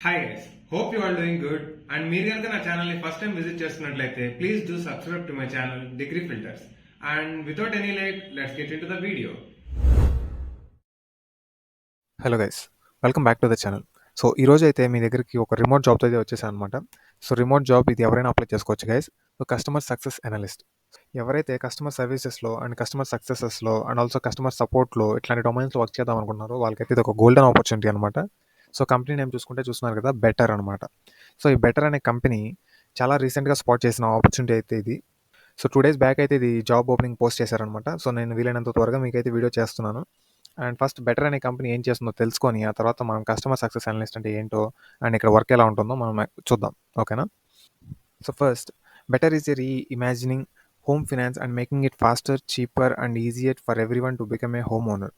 Hi guys, hope you are doing good. And మీరు కనుక నా ఛానల్ని ఫస్ట్ టైం విజిట్ చేస్తున్నట్లయితే please do subscribe to my channel degree filters. And without any late, let's get into the video. Hello guys, welcome back to the channel. So ఈరోజు అయితే మీ దగ్గరికి ఒక remote జాబ్తో అయితే వచ్చేసాను అనమాట. సో రిమోట్ జాబ్ ఇది ఎవరైనా అప్లై చేసుకోవచ్చు guys. So customer success analyst, ఎవరైతే కస్టమర్ సర్వీసెస్లో అండ్ కస్టమర్ సక్సెసెస్లో అండ్ ఆల్సో కస్టమర్ సపోర్ట్లో ఇట్లాంటి డొమైన్స్లో వర్క్ చేద్దాం అనుకుంటున్నారో వాళ్ళకైతే ఇది ఒక గోల్డెన్ ఆపర్చునిటీ అనమాట. సో కంపెనీ నేమ్ చూస్తున్నారు కదా, బెటర్ అనమాట. సో ఈ బెటర్ అనే కంపెనీ చాలా రీసెంట్గా స్పాట్ చేసిన ఆపర్చునిటీ అయితే ఇది. సో 2 డేస్ బ్యాక్ అయితే ఇది జాబ్ ఓపెనింగ్ పోస్ట్ చేశారనమాట. సో నేను వీలైనంత త్వరగా మీకైతే వీడియో చేస్తున్నాను. అండ్ ఫస్ట్ బెటర్ అనే కంపెనీ ఏం చేస్తుందో తెలుసుకొని ఆ తర్వాత మనం కస్టమర్ సక్సెస్ అనలిస్ట్ అంటే ఏంటో అండ్ ఇక్కడ వర్క్ ఎలా ఉంటుందో మనం చూద్దాం, ఓకేనా? So first, better is a reimagining home finance and making it faster, cheaper and easier for everyone to become a home owner.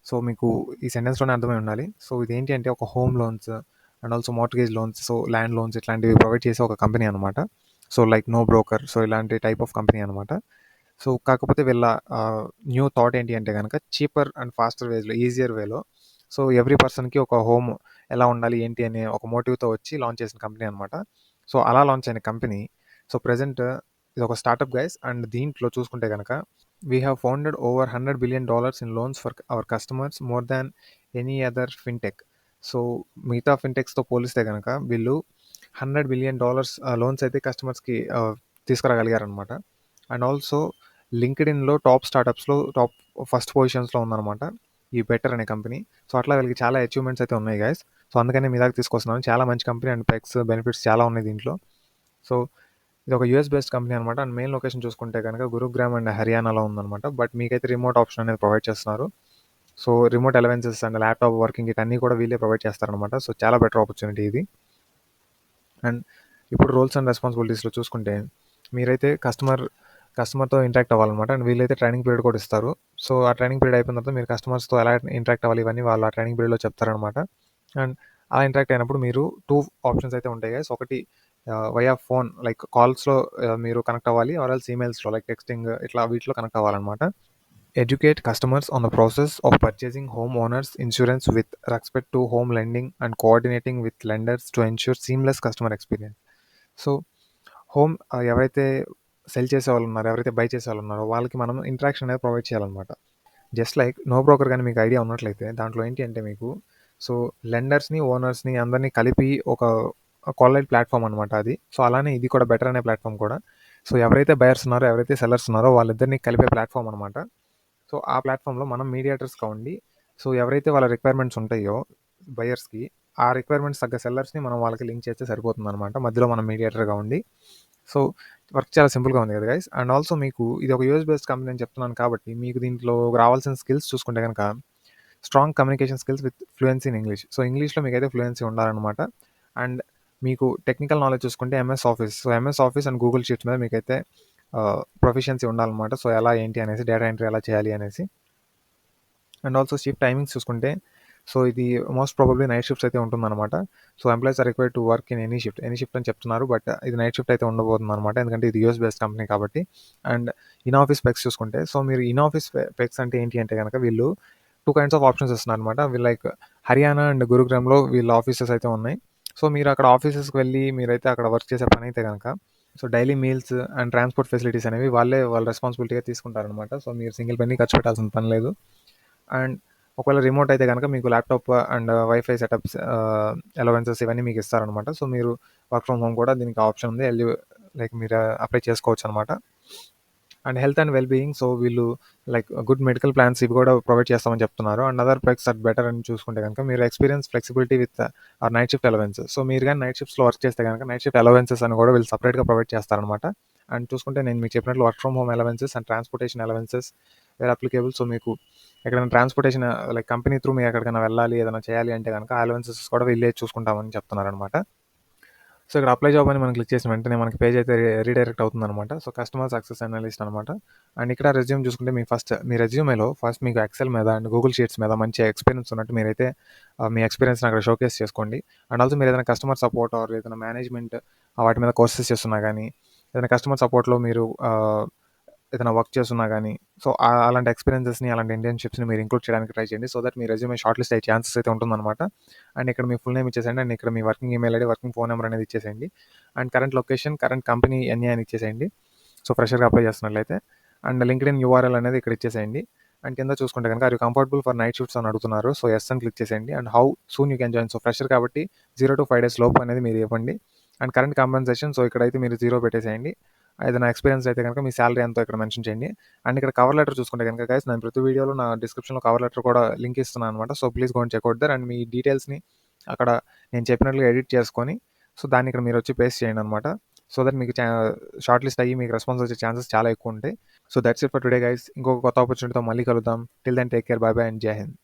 So మీకు ఈ సెంటెన్స్లోనే అర్థమై ఉండాలి. సో ఇదేంటి అంటే ఒక home loans and also mortgage loans, so land loans ఇట్లాంటివి provide చేసే ఒక కంపెనీ అనమాట. So like no broker, so ఇలాంటి టైప్ ఆఫ్ కంపెనీ అనమాట. సో కాకపోతే వీళ్ళ న్యూ థాట్ ఏంటి అంటే కనుక చీపర్ అండ్ ఫాస్టర్ వేస్లో, ఈజియర్ వేలో, సో ఎవ్రీ పర్సన్కి ఒక హోమ్ ఎలా ఉండాలి ఏంటి అనే ఒక మోటివ్తో వచ్చి లాంచ్ చేసిన కంపెనీ అనమాట. సో అలా లాంచ్ అయిన కంపెనీ. సో ప్రజెంట్ ఇది ఒక స్టార్టప్ గైస్. అండ్ దీంట్లో చూసుకుంటే కనుక we have founded over $100 billion in loans for our customers, more than any other fintech. So మిగతా ఫిన్టెక్స్తో పోలిస్తే కనుక వీళ్ళు $100 billion లోన్స్ అయితే కస్టమర్స్కి తీసుకురాగలిగారనమాట. అండ్ ఆల్సో లింక్డ్ఇన్లో టాప్ స్టార్టప్స్లో టాప్ ఫస్ట్ పొజిషన్స్లో ఉందన్నమాట ఈ బెటర్ అనే కంపెనీ. సో అట్లా వీళ్ళకి చాలా అచీవ్మెంట్స్ అయితే ఉన్నాయి గైస్. సో అందుకనే మీ దాకా తీసుకొస్తున్నాను. చాలా మంచి కంపెనీ అండ్ పెక్స్ బెనిఫిట్స్ చాలా ఉన్నాయి దీంట్లో. సో ఇది ఒక యూఎస్ బేస్డ్ కంపెనీ అనమాట. అండ్ మెయిన్ లొకేషన్ చూసుకుంటే కనుక గురుగ్రామ్ అండ్ హర్యానాలో ఉందన్నమాట. బట్ మీకైతే రిమోట్ ఆప్షన్ అనేది ప్రొవైడ్ చేస్తున్నారు. So remote allowances and laptop working ఇటన్నీ కూడా వీళ్ళే ప్రొవైడ్ చేస్తారనమాట. సో చాలా బెటర్ ఆపర్చునిటీ ఇది. అండ్ ఇప్పుడు రోల్స్ అండ్ రెస్పాన్సిబిలిటీస్లో చూసుకుంటే మీరైతే కస్టమర్తో ఇంటరాక్ట్ అవ్వాలన్నమాట. అండ్ వీళ్ళైతే ట్రైనింగ్ పీరియడ్ కూడా ఇస్తారు. సో ఆ ట్రైనింగ్ పీరియడ్ అయిపోయిన తర్వాత మీరు కస్టమర్స్తో ఎలా ఇంటరాక్ట్ అవ్వాలి ఇవన్నీ వాళ్ళు ఆ ట్రైనింగ్ పీరియడ్లో చెప్తారనమాట. అండ్ అలా ఇంటరాక్ట్ అయినప్పుడు మీరు 2 ఆప్షన్స్ అయితే ఉంటాయి గైస్. ఒకటి వయా ఫోన్, లైక్ కాల్స్లో మీరు కనెక్ట్ అవ్వాలి, ఆర్ ఎల్స్ ఈమెయిల్స్లో లైక్ టెక్స్టింగ్ ఇట్లా వీటిలో కనెక్ట్ అవ్వాలన్నమాట. Educate customers on the process of purchasing home owners insurance with respect to home lending and coordinating with lenders to ensure seamless customer experience. So home ఎవరైతే sell చేసే వాళ్ళు ఉన్నారో, ఎవరైతే by చేసే వాళ్ళు ఉన్నారో వాళ్ళకి మనం ఇంటరాక్షన్ అనేది ప్రొవైడ్ చేయాలన్నమాట. జస్ట్ లైక్ నో బ్రోకర్ కానీ మీకు ఐడియా ఉన్నట్లయితే దాంట్లో ఏంటి అంటే మీకు సో లెండర్స్ని, ఓనర్స్ని అందరినీ కలిపి ఒక కాలైడ్ ప్లాట్ఫామ్ అనమాట అది. సో అలానే ఇది కూడా బెటర్ అనే ప్లాట్ఫామ్ కూడా. సో ఎవరైతే బయర్స్ ఉన్నారో, ఎవరైతే సెల్లర్స్ ఉన్నారో వాళ్ళిద్దరిని కలిపే ప్లాట్ఫామ్ అనమాట. సో ఆ ప్లాట్ఫామ్లో మనం మీడియేటర్స్గా ఉండి, సో ఎవరైతే వాళ్ళ రిక్వైర్మెంట్స్ ఉంటాయో బయర్స్కి, ఆ రిక్వైర్మెంట్స్ తగ్గ సెల్లర్స్ని మనం వాళ్ళకి లింక్ చేస్తే సరిపోతుంది అనమాట, మధ్యలో మనం మీడియేటర్గా ఉండి. సో వర్క్ చాలా సింపుల్గా ఉంది కదా గైస్. అండ్ ఆల్సో మీకు ఇది ఒక యూఎస్ బేస్డ్ కంపెనీ అని చెప్తున్నాను కాబట్టి మీకు దీంట్లో రావాల్సిన స్కిల్స్ చూసుకుంటే కనుక strong communication skills with fluency in English. So ఇంగ్లీష్లో మీకైతే ఫ్లూయెన్సీ ఉండాలన్నమాట. అండ్ మీకు టెక్నికల్ నాలెడ్జ్ చూసుకుంటే MS office, so MS office and Google sheets మీద మీకైతే ప్రొఫిషియన్సీ ఉండాలన్నమాట. సో ఎలా ఏంటి అనేసి, డేటా ఎంట్రీ ఎలా చేయాలి అనేసి. అండ్ ఆల్సో షిఫ్ట్ టైమింగ్స్ చూసుకుంటే సో ఇది మోస్ట్ ప్రాబబ్లీ నైట్ షిఫ్ట్స్ అయితే ఉంటుందన్నమాట. So employees are required to work in any shift అని చెప్తున్నారు, బట్ ఇది నైట్ షిఫ్ట్ అయితే ఉండబోతుంది అనమాట, ఎందుకంటే ఇది యూఎస్ బేస్డ్ కంపెనీ కాబట్టి. అండ్ ఇన్ ఆఫీస్ పెక్స్ చూసుకుంటే, సో మీరు ఇన్ ఆఫీస్ పెక్స్ అంటే ఏంటి అంటే కనుక వీళ్ళు 2 kinds ఆఫ్ ఆప్షన్స్ ఇస్తున్నారు అనమాట. వీళ్ళు లైక్ హర్యానా అండ్ గురుగ్రామ్లో వీళ్ళ ఆఫీసెస్ అయితే ఉన్నాయి. సో మీరు అక్కడ ఆఫీసెస్కి వెళ్ళి మీరైతే అక్కడ వర్క్ చేసే పని అయితే కనుక so daily meals and transport facilities అనేవి వాళ్ళ రెస్పాన్సిబిలిటీగా తీసుకుంటారనమాట. సో మీరు సింగిల్ పెన్నీ ఖర్చు పెట్టాల్సిన పని లేదు. అండ్ ఒకవేళ రిమోట్ అయితే కనుక మీకు laptop and wifi setups allowances ఇవన్నీ మీకు ఇస్తారనమాట. సో మీరు వర్క్ ఫ్రమ్ హోమ్ కూడా దీనికి ఆప్షన్ ఉంది, లైక్ మీరు అప్లై చేసుకోవచ్చు అనమాట. And health and well being, so వీళ్ళు లైక్ గుడ్ మెడికల్ ప్లాన్స్ ఇవి కూడా ప్రొవైడ్ చేస్తామని చెప్తున్నారు. అండ్ అదర్ పెక్స్ అట్ బెటర్ అని చూసుకుంటే కనుక మీరు experience flexibility with or night shift allowances. So మీరు కానీ నైట్ షిఫ్ట్స్లో వర్క్ చేస్తే కనుక నైట్ షిఫ్ట్ అలవెన్సెస్ అని కూడా వీళ్ళు సపరేట్గా ప్రొవైడ్ చేస్తారనమాట. అండ్ చూసుకుంటే నేను మీకు చెప్పినట్లు work from home allowances and transportation allowances where applicable. So మీకు ఎక్కడైనా ట్రాన్స్పోర్టేషన్ లైక్ కంపెనీ త్రూ మీరు ఎక్కడికైనా వెళ్ళాలి, ఏదైనా చేయాలి అంటే కనుక అలవెన్సెస్ కూడా వీళ్ళే చూసుకుంటామని చెప్తున్నారనమాట. సో ఇక్కడ అప్లై జాబ్ అని మనం క్లిక్ చేసిన వెంటనే మనకి పేజ్ అయితే రీడైరెక్ట్ అవుతుంది అనమాట. సో కస్టమర్ సక్సెస్ అనలిస్ట్ అనమాట. అండ్ ఇక్కడ రెజ్యూమ్ చూసుకుంటే మీ రెజ్యూమేలో ఫస్ట్ మీకు ఎక్సెల్ మీద అండ్ గూగుల్ షీట్స్ మీద మంచి ఎక్స్పీరియన్స్ ఉన్నట్టు మీరైతే మీ ఎక్స్పీరియన్స్ని అక్కడ షోకేస్ చేసుకోండి. అండ్ ఆల్సో మీరు ఏదైనా కస్టమర్ సపోర్ట్ ఆర్ ఏదైనా మేనేజ్మెంట్ వాటి మీద కోర్సెస్ చేస్తున్నా కానీ, ఏదైనా కస్టమర్ సపోర్ట్లో మీరు ఏదైనా వర్క్ చేస్తున్నా గానీ, సో, అలాంటి ఎక్స్‌పీరియన్సెస్‌ని, అలాంటి ఇంటర్న్‌షిప్స్‌ని మీరు ఇంక్లూడ్ చేయడానికి ట్రై చేయండి. సో దట్ మీ రెజ్యూమే షార్ట్ లిస్ట్ అయ్యే ఛాన్సెస్ అయితే ఉంటుందనమాట. అండ్ ఇక్కడ మీ ఫుల్ నేమ్ ఇచ్చేసేయండి. అండ్ ఇక్కడ మీ working email ID, working phone number అనేది ఇచ్చేసేయండి. And current location, current company ఎన్ఐ అని ఇచ్చేసేయండి. సో, ఫ్రెషర్‌గా అప్లై చేస్తున్నట్లయితే. అండ్ లింక్డ్ఇన్ యూఆర్ఎల్ అనేది ఇక్కడ ఇచ్చేసేయండి. అండ్ కింద చూసుకుంటే గనుక are you comfortable for night shifts అని అడుగుతున్నారు. సో, యెస్ అని క్లిక్ చేసేయండి. And how soon you can join. So, fresher కాబట్టి 0-5 డేస్ లోపు అనేది మీరు ఇవ్వండి. అండ్ కరెంట్ కాంపెన్సేషన్, సో, ఇక్కడైతే మీరు 0 పెట్టేసేయండి. ఏదైనా ఎక్స్‌పీరియన్స్ అయితే గనుక మీ సాలరీ ఎంతో ఇక్కడ మెన్షన్ చేయండి. అండ్ ఇక్కడ కవర్ లెటర్ చూసుకుంటే గనుక గైస్, నేను ప్రతి వీడియోలో నా డిస్క్రిప్షన్‌లో కవర్ లెటర్ కూడా లింక్ ఇస్తున్నాను అనమాట. So, please go and check out there. And మీ డీటెయిల్స్‌ని అక్కడ నేను చెప్పినట్లుగా ఎడిట్ చేసుకొని, సో, దాన్ని ఇక్కడ మీరొచ్చి పేస్ట్ చేయండనమాట. సో దట్ మీకు షార్ట్ లిస్ట్ అయ్యి మీకు రెస్పాన్స్ వచ్చే ఛాన్సెస్ చాలా ఎక్కువుంటాయి. So, that's it for today guys. ఇంకొక కొత్త ఆపర్చునిటీతో మళ్ళీ కలుద్దాం. Till then take care. Bye bye and జై హింద్.